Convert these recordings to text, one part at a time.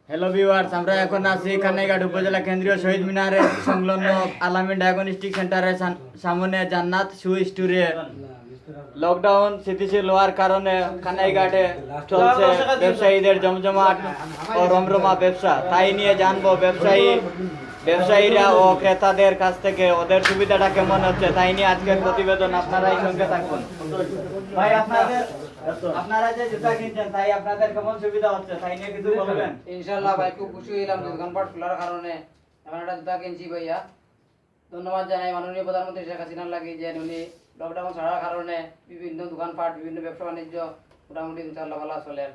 Hello viewers, আমরা এখন আছি কানাইঘাট উপজেলা কেন্দ্রীয় শহীদ মিনারের সংলগ্ন আলামিন ডায়াগনস্টিক সেন্টারের সামনে জান্নাত শু স্টোরে। লকডাউন স্থিতিশীল হওয়ার কারণে কানাইঘাটে চলছে ব্যবসায়ীদের জমজমাট ও রমরমা ব্যবসা। তাই নিয়ে জানবো ব্যবসায়ীরা ও ক্রেতাদের কাছ থেকে ওদের সুবিধাটা কেমন হচ্ছে, তাই নিয়ে আজকের প্রতিবেদন। আপনারাই সঙ্গে থাকুন। ভাই, আপনারা যে জুতা কিনছেন তাই আপনাদের কেমন সুবিধা হচ্ছে তাই নিয়ে কিছু বলবেন? ইনশাআল্লাহ ভাই, খুব খুশি হইলাম দোকানপাট খোলার কারণে। এমন একটা জুতা কিনছি ভাইয়া। ধন্যবাদ জানাই মাননীয় প্রধানমন্ত্রী শেখ হাসিনার লাগে যে উনি লকডাউন ছাড়ার কারণে বিভিন্ন দোকানপাট বিভিন্ন ব্যবসা বাণিজ্য মোটামুটি ইনশাআল্লাহ ভালো চলে।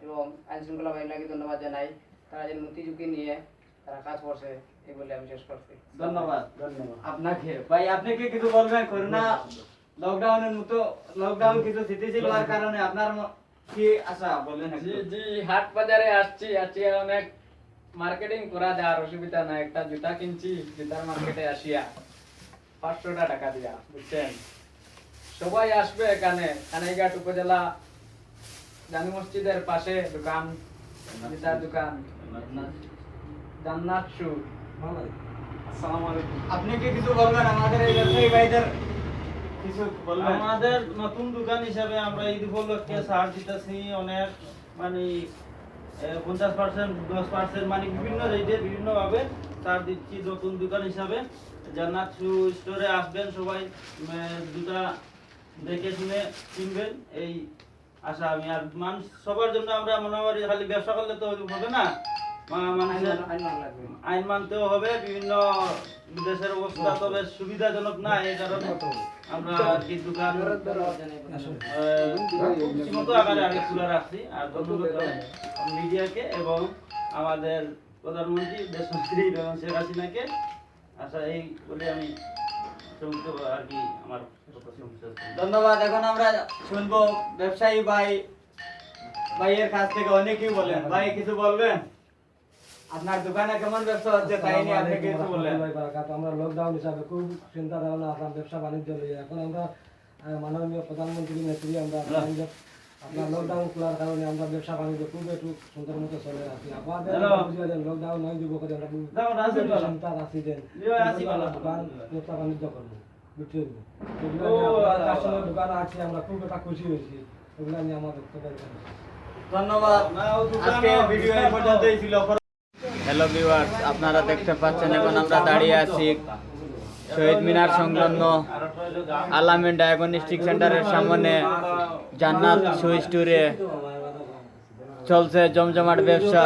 এবং আইন শৃঙ্খলা বাহিনীকে ধন্যবাদ জানাই, তারা যে মুক্তি ঝুঁকি নিয়ে তারা কাজ করছে এই বলে আমি শেষ করছি। ধন্যবাদ আপনাকে। ভাই, আপনি কি কিছু বলবেন? করোনা লকডাউনের মতো লকডাউন কিছু স্থিতিশীল হওয়ার কারণে আপনার কি আশা বলেন? জি, হাট বাজারে আসছি অনেক মার্কেটিং করা যায়, আর অসুবিধা নাই। একটা জুতা কিনছি, জুতার মার্কেটে আসিয়া 500 টাকা দিয়া, বুঝছেন। সবাই আসবে এখানে কানাইঘাট উপজেলা জামি মসজিদের পাশে দোকান, জুতার দোকান জান্নাত শু। আসসালামু আলাইকুম। আপনি কি কিছু বলবেন আমাদের এই ব্যবসায়ী ভাইদের? কিছু বলবেন? আমাদের নতুন দোকান হিসাবে আমরা ঈদ উপলক্ষে ছাড় দিতেছি অনেক, মানে 50%, 10%, মানে বিভিন্ন রেটে বিভিন্ন ভাবে ছাড় দিচ্ছি নতুন দোকান হিসাবে। জান্নাত শু স্টোরে আসবেন সবাই, জুতা দেখে শুনে কিনবেন এই আশা আমি। আর মানুষ সবার জন্য আমরা মনে করি খালি ব্যবসা করলে তো হবে না, মানুষের আইন মানতেও হবে। বিভিন্ন দেশের অবস্থা তো বেশ সুবিধাজনক না, এই কারণে আমরা আর কি দোকান সীমিত আকারে আগে খোলা রাখছি। আর ধন্যবাদ মিডিয়াকে এবং আমাদের প্রধানমন্ত্রী দেশমন্ত্রী বেগম শেখ হাসিনাকে। আশা এই বলে আমি আর কি আমার ধন্যবাদ। এখন আমরা শুনবো ব্যবসায়ী ভাইয়ের কাছ থেকে। অনেকেই বলেন, ভাই কিছু বলবেন? আপনার দোকানে কেমন ব্যবসা হচ্ছে তাই নিয়ে আপনি কিছু বললেন? আমরা লকডাউন হিসাবে খুব চিন্তা ধারণা আপনার ব্যবসা বাণিজ্য নিয়ে। এখন আমরা মাননীয় প্রধানমন্ত্রীর নেতৃত্বে আমরা আপনার লকডাউন খোলার কারণে আমরা ব্যবসা বাণিজ্য খুব একটু সুন্দর মতো চলে আসি। আমাদের লকডাউন নয় যুবক চিন্তা রাখি দেন দোকান ব্যবসা বাণিজ্য করবো, বুঝছেন। দোকান আছে, আমরা খুব একটা খুশি হয়েছি। এগুলো নিয়ে আমাদের ধন্যবাদ। আজকে ভিডিও এই পর্যন্তই ছিল। হ্যালো ভিউয়ার্স, আপনারা দেখতে পাচ্ছেন এখন আমরা দাঁড়িয়ে আছি শহীদ মিনার সংলগ্ন আলামিন ডায়াগনস্টিক সেন্টারের সামনে জান্নাত শু স্টোরে। চলছে জমজমাট ব্যবসা।